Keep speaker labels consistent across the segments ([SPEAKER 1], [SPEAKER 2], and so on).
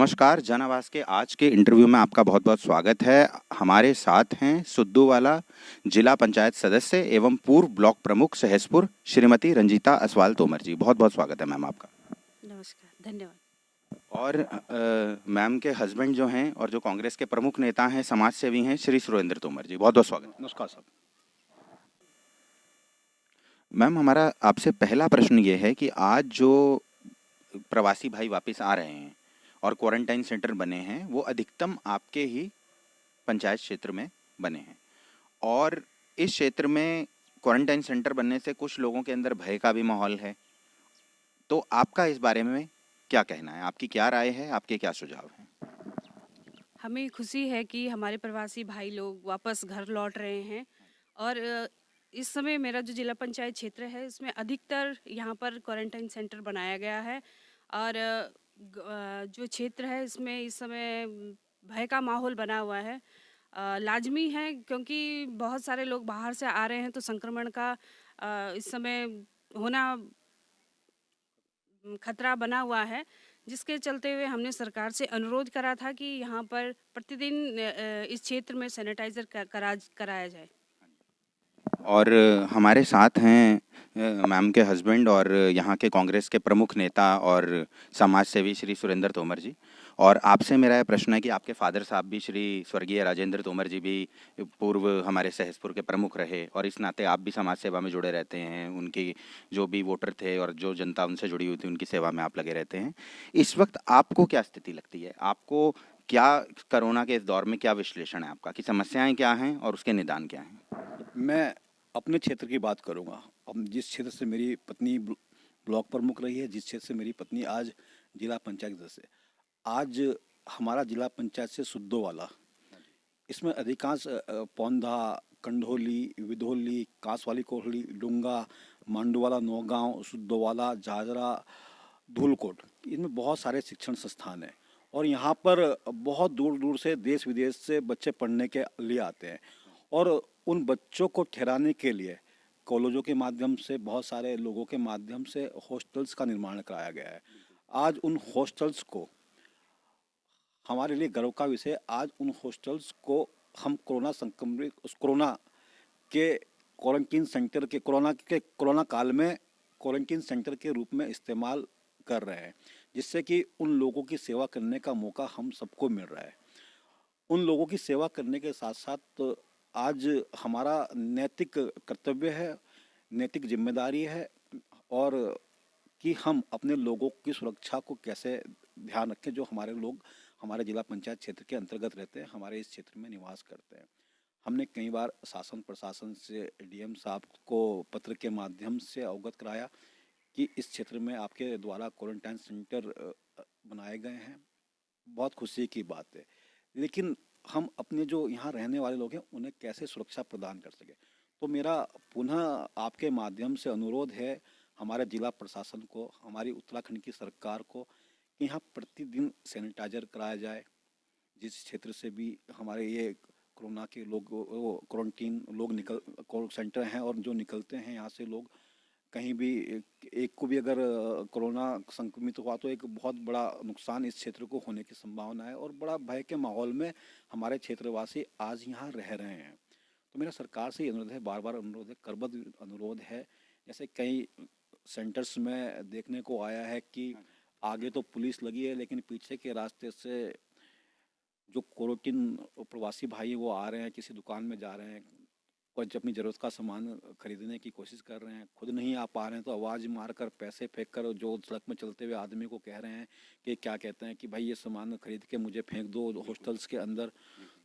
[SPEAKER 1] नमस्कार, जन आवाज़ के आज के इंटरव्यू में आपका बहुत-बहुत स्वागत है। हमारे साथ हैं सुद्दूवाला जिला पंचायत सदस्य एवं पूर्व ब्लॉक प्रमुख सहसपुर श्रीमती रंजीता असवाल तोमर जी। बहुत-बहुत स्वागत है मैम आपका।
[SPEAKER 2] नमस्कार, धन्यवाद।
[SPEAKER 1] और मैम के हस्बैंड जो हैं और जो कांग्रेस के प्रमुख नेता हैं, समाज सेवी हैं, श्री सुरेंद्र तोमर जी। बहुत-बहुत स्वागत।
[SPEAKER 3] नमस्कार सर।
[SPEAKER 1] मैम हमारा आपसे पहला प्रश्न ये है कि आज जो प्रवासी भाई वापस आ रहे हैं और क्वारंटाइन सेंटर बने हैं, वो अधिकतम आपके ही पंचायत क्षेत्र में बने हैं और इस क्षेत्र में क्वारंटाइन सेंटर बनने से कुछ लोगों के अंदर भय का भी माहौल है। तो आपका इस बारे में क्या कहना है? आपकी क्या राय है? आपके क्या सुझाव हैं?
[SPEAKER 2] हमें खुशी है कि हमारे प्रवासी भाई लोग वापस घर लौट रहे हैं और इस समय मेरा जो जिला पंचायत क्षेत्र है इसमें अधिकतर यहाँ पर क्वारंटाइन सेंटर बनाया गया है और जो क्षेत्र है इसमें इस समय भय का माहौल बना हुआ है। लाजमी है क्योंकि बहुत सारे लोग बाहर से आ रहे हैं तो संक्रमण का इस समय होना खतरा बना हुआ है, जिसके चलते हुए हमने सरकार से अनुरोध करा था कि यहाँ पर प्रतिदिन इस क्षेत्र में सैनिटाइज़र कराया जाए।
[SPEAKER 1] और हमारे साथ हैं मैम के हस्बैंड और यहाँ के कांग्रेस के प्रमुख नेता और समाज सेवी श्री सुरेंद्र तोमर जी। और आपसे मेरा यह प्रश्न है कि आपके फादर साहब भी श्री स्वर्गीय राजेंद्र तोमर जी भी पूर्व हमारे सहसपुर के प्रमुख रहे और इस नाते आप भी समाज सेवा में जुड़े रहते हैं। उनकी जो भी वोटर थे और जो जनता उनसे जुड़ी हुई थी उनकी सेवा में आप लगे रहते हैं। इस वक्त आपको क्या स्थिति लगती है? आपको क्या कोरोना के इस दौर में क्या विश्लेषण है आपका कि समस्याएं क्या हैं और उसके निदान क्या हैं?
[SPEAKER 3] मैं अपने क्षेत्र की बात करूंगा। अब जिस क्षेत्र से मेरी पत्नी ब्लॉक प्रमुख रही है, जिस क्षेत्र से मेरी पत्नी आज जिला पंचायत सदस्य है, आज हमारा जिला पंचायत से सुद्दोवाला, इसमें अधिकांश पौंधा, कंढोली, विधोली, कांसवाली कोहली, डूंगा, मांडूवाला, नौगांव, सुद्दोवाला, झाझरा, धूलकोट, इनमें बहुत सारे शिक्षण संस्थान हैं और यहाँ पर बहुत दूर दूर से देश विदेश से बच्चे पढ़ने के लिए आते हैं और उन बच्चों को ठहराने के लिए कॉलेजों के माध्यम से, बहुत सारे लोगों के माध्यम से हॉस्टल्स का निर्माण कराया गया है। आज उन हॉस्टल्स को, हमारे लिए गर्व का विषय, आज उन हॉस्टल्स को हम कोरोना के क्वारंटीन सेंटर के कोरोना काल में क्वारंटीन सेंटर के रूप में इस्तेमाल कर रहे हैं, जिससे कि उन लोगों की सेवा करने का मौका हम सबको मिल रहा है। उन लोगों की सेवा करने के साथ साथ आज हमारा नैतिक कर्तव्य है, नैतिक जिम्मेदारी है और कि हम अपने लोगों की सुरक्षा को कैसे ध्यान रखें, जो हमारे लोग हमारे जिला पंचायत क्षेत्र के अंतर्गत रहते हैं, हमारे इस क्षेत्र में निवास करते हैं। हमने कई बार शासन प्रशासन से डीएम साहब को पत्र के माध्यम से अवगत कराया कि इस क्षेत्र में आपके द्वारा क्वारंटाइन सेंटर बनाए गए हैं। बहुत खुशी की बात है, लेकिन हम अपने जो यहाँ रहने वाले लोग हैं उन्हें कैसे सुरक्षा प्रदान कर सके। तो मेरा पुनः आपके माध्यम से अनुरोध है हमारे जिला प्रशासन को, हमारी उत्तराखंड की सरकार को, कि यहाँ प्रतिदिन सैनिटाइजर कराया जाए। जिस क्षेत्र से भी हमारे ये कोरोना के लोग, वो क्वारंटीन लोग निकल सेंटर हैं और जो निकलते हैं यहाँ से लोग, कहीं भी एक को भी अगर कोरोना संक्रमित हुआ तो एक बहुत बड़ा नुकसान इस क्षेत्र को होने की संभावना है और बड़ा भय के माहौल में हमारे क्षेत्रवासी आज यहाँ रह रहे हैं। तो मेरा सरकार से अनुरोध है, बार बार अनुरोध है, करबद्ध अनुरोध है। जैसे कई सेंटर्स में देखने को आया है कि आगे तो पुलिस लगी है लेकिन पीछे के रास्ते से जो क्वारंटीन प्रवासी भाई वो आ रहे हैं, किसी दुकान में जा रहे हैं, कुछ अपनी ज़रूरत का सामान खरीदने की कोशिश कर रहे हैं, खुद नहीं आ पा रहे हैं तो आवाज़ मारकर, पैसे फेंक कर जो सड़क में चलते हुए आदमी को कह रहे हैं कि क्या कहते हैं कि भाई ये सामान खरीद के मुझे फेंक दो हॉस्टल्स के अंदर।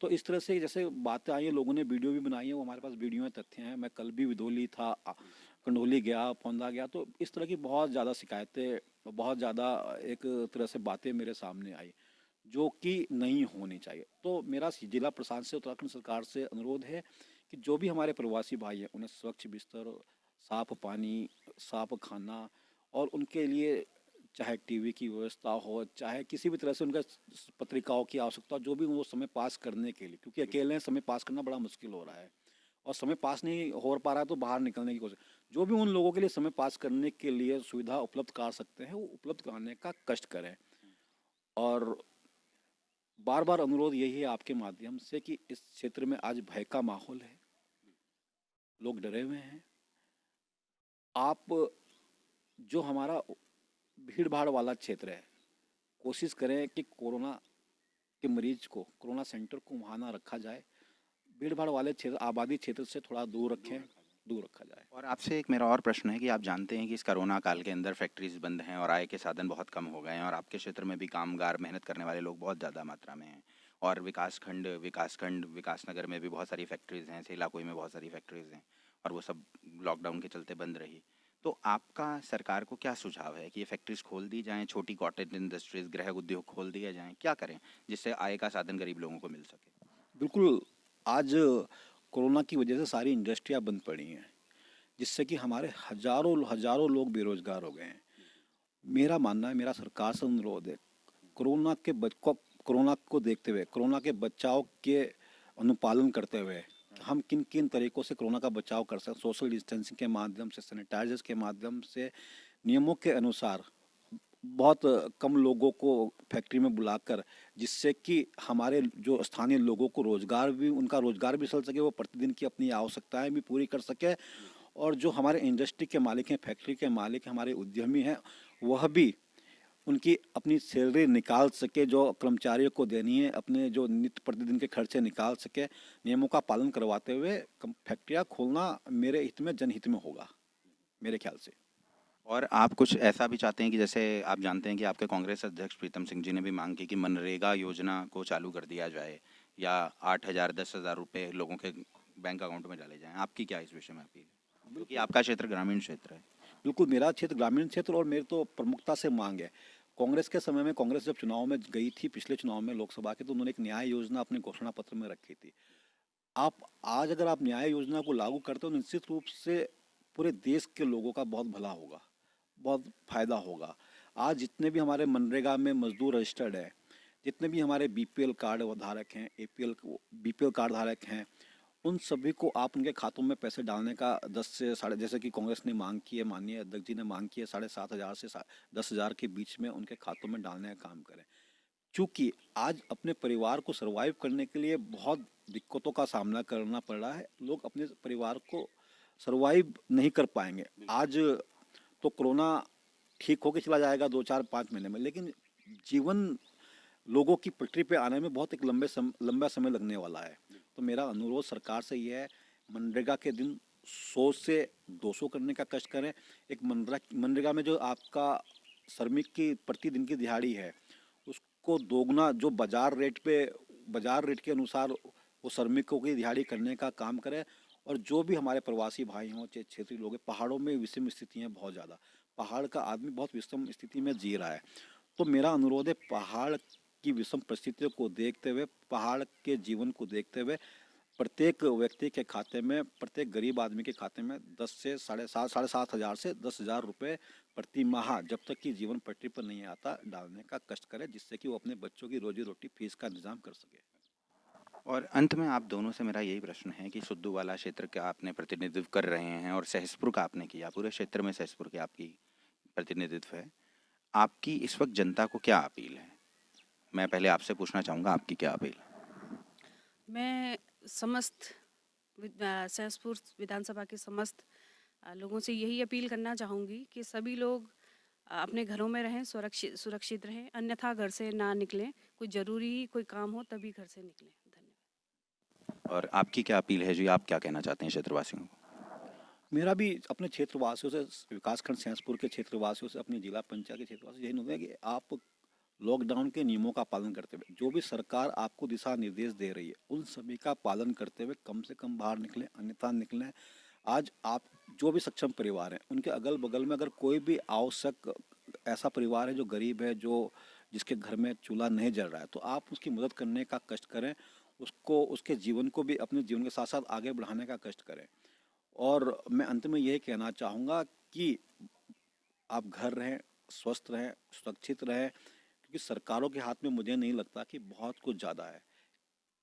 [SPEAKER 3] तो इस तरह से जैसे बातें आई हैं, लोगों ने वीडियो भी बनाई है, वो हमारे पास वीडियो में तथ्य हैं। मैं कल भी विधोली था, कंडोली गया, पौंदा गया, तो इस तरह की बहुत ज़्यादा शिकायतें, बहुत ज़्यादा एक तरह से बातें मेरे सामने आई जो कि नहीं होनी चाहिए। तो मेरा जिला प्रशासन से, उत्तराखंड सरकार से अनुरोध है कि जो भी हमारे प्रवासी भाई हैं उन्हें स्वच्छ बिस्तर, साफ पानी, साफ खाना और उनके लिए चाहे टीवी की व्यवस्था हो, चाहे किसी भी तरह से उनका पत्रिकाओं की आवश्यकता हो, जो भी वो समय पास करने के लिए, क्योंकि अकेले समय पास करना बड़ा मुश्किल हो रहा है और समय पास नहीं हो पा रहा है तो बाहर निकलने की कोशिश, जो भी उन लोगों के लिए समय पास करने के लिए सुविधा उपलब्ध करा सकते हैं वो उपलब्ध कराने का कष्ट करें। और बार बार अनुरोध यही है आपके माध्यम से कि इस क्षेत्र में आज भय का माहौल है, लोग डरे हुए हैं। आप जो हमारा भीड़ भाड़ वाला क्षेत्र है, कोशिश करें कि कोरोना के मरीज को, कोरोना सेंटर को वहाँ ना रखा जाए। भीड़ भाड़ वाले क्षेत्र, आबादी क्षेत्र से थोड़ा दूर रखें, दूर रखा जाए।
[SPEAKER 1] और आपसे एक मेरा और प्रश्न है कि आप जानते हैं कि इस कोरोना काल के अंदर फैक्ट्रीज बंद हैं और आय के साधन बहुत कम हो गए हैं और आपके क्षेत्र में भी कामगार, मेहनत करने वाले लोग बहुत ज़्यादा मात्रा में हैं और विकासनगर में भी बहुत सारी फैक्ट्रीज हैं, सेलाकुई में बहुत सारी फैक्ट्रीज हैं और वो सब लॉकडाउन के चलते बंद रही। तो आपका सरकार को क्या सुझाव है कि ये फैक्ट्रीज खोल दी जाएँ, छोटी कॉटेज इंडस्ट्रीज, गृह उद्योग खोल दिए जाएँ, क्या करें जिससे आय का साधन गरीब लोगों को मिल सके?
[SPEAKER 3] बिल्कुल, आज कोरोना की वजह से सारी इंडस्ट्रियां बंद पड़ी हैं, जिससे कि हमारे हजारों हजारों लोग बेरोजगार हो गए हैं। मेरा मानना है, मेरा सरकार से अनुरोध है, कोरोना को देखते हुए, कोरोना के बचाव के अनुपालन करते हुए हम किन किन तरीकों से कोरोना का बचाव कर सकते हैं, सोशल डिस्टेंसिंग के माध्यम से, सैनिटाइजर्स के माध्यम से, नियमों के अनुसार बहुत कम लोगों को फैक्ट्री में बुलाकर, जिससे कि हमारे जो स्थानीय लोगों को रोजगार भी, उनका रोजगार भी चल सके, वो प्रतिदिन की अपनी आवश्यकताएं भी पूरी कर सके, और जो हमारे इंडस्ट्री के मालिक हैं, फैक्ट्री के मालिक, हमारे उद्यमी हैं, वह भी उनकी अपनी सैलरी निकाल सके, जो कर्मचारियों को देनी है, अपने जो नित्य प्रतिदिन के खर्चे निकाल सके। नियमों का पालन करवाते हुए फैक्ट्रियाँ खोलना मेरे हित में, जनहित में होगा, मेरे ख्याल से।
[SPEAKER 1] और आप कुछ ऐसा भी चाहते हैं कि जैसे आप जानते हैं कि आपके कांग्रेस अध्यक्ष प्रीतम सिंह जी ने भी मांग की कि मनरेगा योजना को चालू कर दिया जाए या 8,000 10,000 रुपये लोगों के बैंक अकाउंट में डाले जाएं। आपकी क्या इस विषय में अपील है, क्योंकि आपका क्षेत्र ग्रामीण क्षेत्र है?
[SPEAKER 3] बिल्कुल, मेरा क्षेत्र ग्रामीण क्षेत्र, और मेरी तो प्रमुखता से मांग है। कांग्रेस के समय में, कांग्रेस जब चुनाव में गई थी, पिछले चुनाव में लोकसभा के, तो उन्होंने एक न्याय योजना अपने घोषणा पत्र में रखी थी। आप आज अगर आप न्याय योजना को लागू करते हो, निश्चित रूप से पूरे देश के लोगों का बहुत भला होगा, बहुत फायदा होगा। आज जितने भी हमारे मनरेगा में मजदूर रजिस्टर्ड है, जितने भी हमारे बीपीएल कार्ड धारक हैं, बीपीएल कार्ड धारक हैं, उन सभी को आप उनके खातों में पैसे डालने का 10 से साढ़े, जैसे कि कांग्रेस ने मांग की है, माननीय अध्यक्ष जी ने मांग की है, 7,500 से 10,000 के बीच में उनके खातों में डालने का काम करें। क्योंकि आज अपने परिवार को सर्वाइव करने के लिए बहुत दिक्कतों का सामना करना पड़ रहा है, लोग अपने परिवार को सर्वाइव नहीं कर पाएंगे। आज तो कोरोना ठीक होके चला जाएगा 2 4 5 महीने में, लेकिन जीवन लोगों की पटरी पे आने में बहुत एक लंबा समय लगने वाला है। तो मेरा अनुरोध सरकार से ये है, मनरेगा के दिन 100 से 200 करने का कष्ट करें। एक मनरेगा में जो आपका श्रमिक की प्रतिदिन की दिहाड़ी है, उसको दोगुना, जो बाजार रेट के अनुसार वो श्रमिकों की दिहाड़ी करने का काम करें। और जो भी हमारे प्रवासी भाई हों, चाहे क्षेत्रीय लोग हैं, पहाड़ों में विषम स्थितियाँ बहुत ज़्यादा, पहाड़ का आदमी बहुत विषम स्थिति में जी रहा है। तो मेरा अनुरोध है, पहाड़ की विषम परिस्थितियों को देखते हुए, पहाड़ के जीवन को देखते हुए, प्रत्येक व्यक्ति के खाते में, प्रत्येक गरीब आदमी के खाते में 10 से 7,500 से 10,000 रुपये प्रति माह, जब तक कि जीवन पटरी पर नहीं आता, डालने का कष्ट करें, जिससे कि वो अपने बच्चों की रोजी रोटी, फीस का इंतजाम कर सके।
[SPEAKER 1] और अंत में आप दोनों से मेरा यही प्रश्न है कि सुद्दूवाला क्षेत्र का आपने प्रतिनिधित्व कर रहे हैं और सहसपुर का आपने किया, पूरे क्षेत्र में सहसपुर की आपकी प्रतिनिधित्व है, आपकी इस वक्त जनता को क्या अपील है? मैं पहले आपसे पूछना चाहूँगा, आपकी क्या अपील है?
[SPEAKER 2] मैं समस्त सहसपुर विधानसभा के समस्त लोगों से यही अपील करना चाहूँगी कि सभी लोग अपने घरों में रहें, सुरक्षित रहें, अन्यथा घर से ना निकलें। कोई ज़रूरी कोई काम हो तभी घर से निकलें। धन्यवाद।
[SPEAKER 1] और आपकी क्या अपील है जी, आप क्या कहना चाहते हैं क्षेत्रवासियों को?
[SPEAKER 3] मेरा भी अपने क्षेत्रवासियों से, विकासखंड सहसपुर के क्षेत्रवासियों से, अपनी जिला पंचायत के क्षेत्रवासियों से यही अनुरोध है कि आप लॉकडाउन के नियमों का पालन करते हुए, जो भी सरकार आपको दिशा निर्देश दे रही है, उन सभी का पालन करते हुए कम से कम बाहर निकलें, अन्यथा निकलें। आज आप जो भी सक्षम परिवार हैं, उनके अगल बगल में अगर कोई भी आवश्यक ऐसा परिवार है जो गरीब है, जो जिसके घर में चूल्हा नहीं जल रहा है, तो आप उसकी मदद करने का कष्ट करें, उसको, उसके जीवन को भी अपने जीवन के साथ साथ आगे बढ़ाने का कष्ट करें। और मैं अंत में यही कहना चाहूँगा कि आप घर रहें, स्वस्थ रहें, सुरक्षित रहें, क्योंकि सरकारों के हाथ में मुझे नहीं लगता कि बहुत कुछ ज़्यादा है।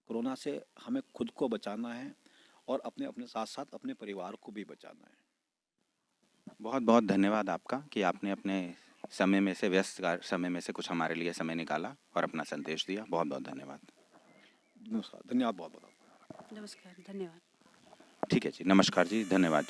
[SPEAKER 3] कोरोना से हमें खुद को बचाना है और अपने अपने साथ साथ अपने परिवार को भी बचाना है।
[SPEAKER 1] बहुत बहुत धन्यवाद आपका कि आपने अपने समय में से व्यस्त समय में से कुछ हमारे लिए समय निकाला और अपना संदेश दिया। बहुत बहुत धन्यवाद।
[SPEAKER 3] नमस्कार, धन्यवाद बहुत बहुत।
[SPEAKER 2] नमस्कार, धन्यवाद।
[SPEAKER 1] ठीक है जी, नमस्कार जी, धन्यवाद जी।